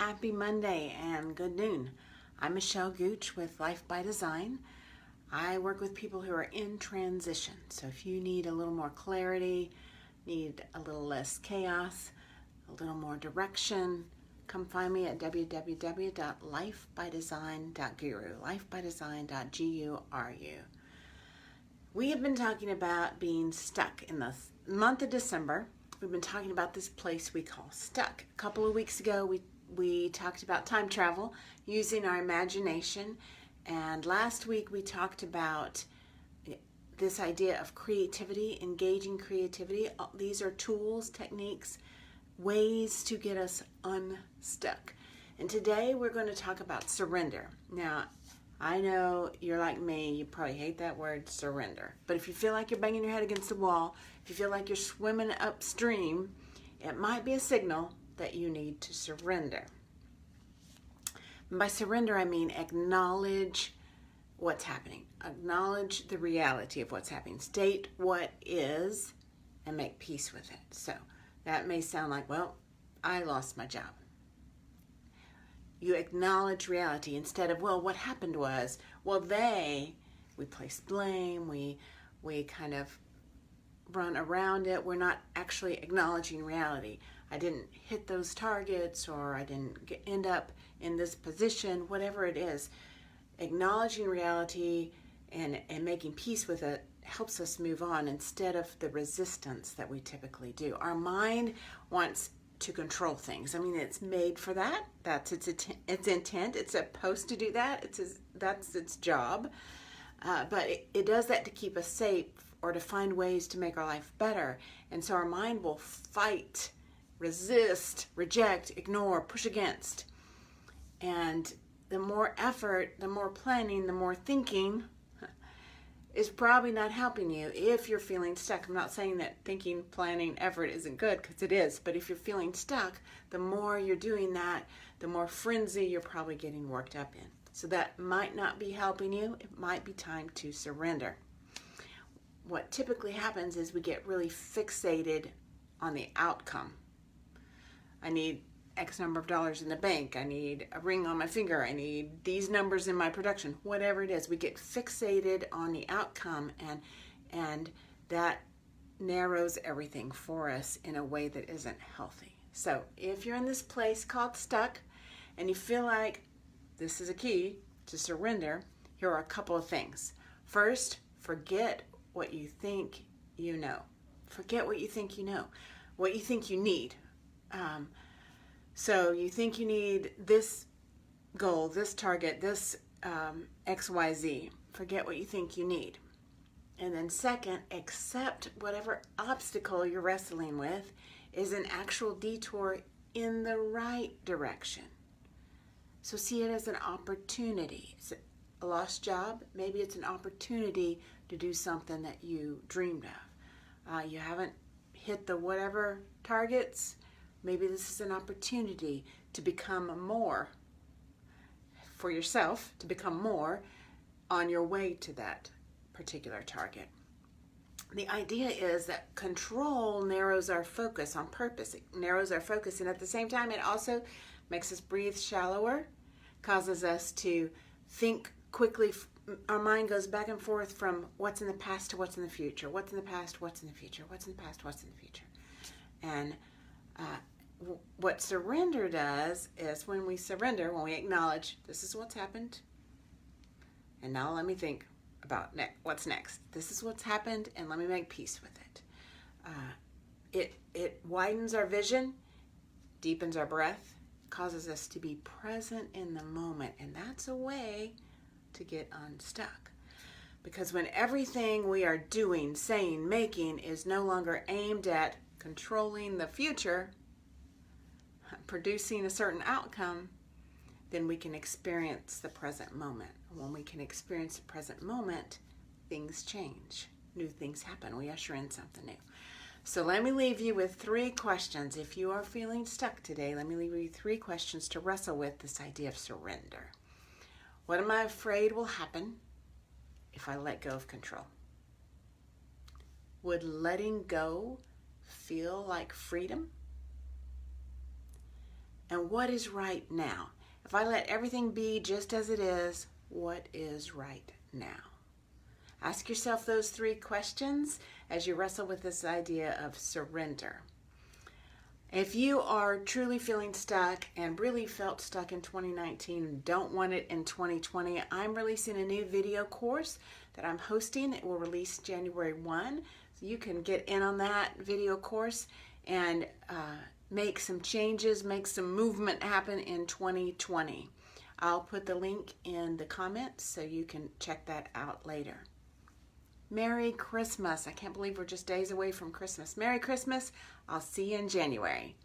Happy Monday and good noon. I'm Michelle Gooch with Life by Design. I work with people who are in transition. So if you need a little more clarity, need a little less chaos, a little more direction, come find me at www.lifebydesign.guru, lifebydesign.guru. We have been talking about being stuck in the month of December. We've been talking about this place we call stuck. A couple of weeks ago, we talked about time travel using our imagination. And last week, we talked about this idea of creativity, engaging creativity. These are tools, techniques, ways to get us unstuck. And today, we're going to talk about surrender. Now, I know you're like me, you probably hate that word, surrender. But if you feel like you're banging your head against the wall, if you feel like you're swimming upstream, it might be a signal that you need to surrender. And by surrender, I mean acknowledge what's happening. Acknowledge the reality of what's happening. State what is and make peace with it. So that may sound like, well, I lost my job. You acknowledge reality instead of, well, what happened was, well, we place blame, we kind of run around it. We're not actually acknowledging reality. I didn't hit those targets, or I didn't end up in this position, whatever it is. Acknowledging reality and making peace with it helps us move on instead of the resistance that we typically do. Our mind wants to control things. I mean, it's made for that. That's its intent. It's supposed to do that. That's its job. But it does that to keep us safe or to find ways to make our life better. And so our mind will fight, resist, reject, ignore, push against. And the more effort, the more planning, the more thinking is probably not helping you if you're feeling stuck. I'm not saying that thinking, planning, effort isn't good, because it is. But if you're feeling stuck, the more you're doing that, the more frenzy you're probably getting worked up in. So that might not be helping you. It might be time to surrender. What typically happens is we get really fixated on the outcome. I need X number of dollars in the bank. I need a ring on my finger. I need these numbers in my production. Whatever it is, we get fixated on the outcome, and that narrows everything for us in a way that isn't healthy. So if you're in this place called stuck and you feel like this is a key to surrender, here are a couple of things. First, forget what you think you know. Forget what you think you know, what you think you need. So you think you need this goal, this target, this XYZ. Forget what you think you need. And then second, accept whatever obstacle you're wrestling with is an actual detour in the right direction. So see it as an opportunity. It's a lost job. Maybe it's an opportunity to do something that you dreamed of. You haven't hit the whatever targets. Maybe this is an opportunity to become more for yourself, to become more on your way to that particular target. The idea is that control narrows our focus on purpose. It narrows our focus, and at the same time, it also makes us breathe shallower, causes us to think quickly. Our mind goes back and forth from what's in the past to what's in the future. What's in the past, what's in the future. What's in the past, what's in the future. And what surrender does is when we surrender, when we acknowledge this is what's happened, and now let me think about what's next. This is what's happened, and let me make peace with it. It widens our vision, deepens our breath, causes us to be present in the moment, and that's a way to get unstuck. Because when everything we are doing, saying, making is no longer aimed at controlling the future, producing a certain outcome, then we can experience the present moment. When we can experience the present moment, things change. New things happen. We usher in something new. So let me leave you with 3 questions. If you are feeling stuck today, let me leave you 3 questions to wrestle with this idea of surrender. What am I afraid will happen if I let go of control? Would letting go feel like freedom? and what is right now? If I let everything be just as it is, what is right now? Ask yourself those 3 questions as you wrestle with this idea of surrender. If you are truly feeling stuck and really felt stuck in 2019 and don't want it in 2020, I'm releasing a new video course that I'm hosting. It will release January 1. So you can get in on that video course and make some changes, make some movement happen in 2020. I'll put the link in the comments so you can check that out later. Merry Christmas. I can't believe we're just days away from Christmas. Merry Christmas. I'll see you in January.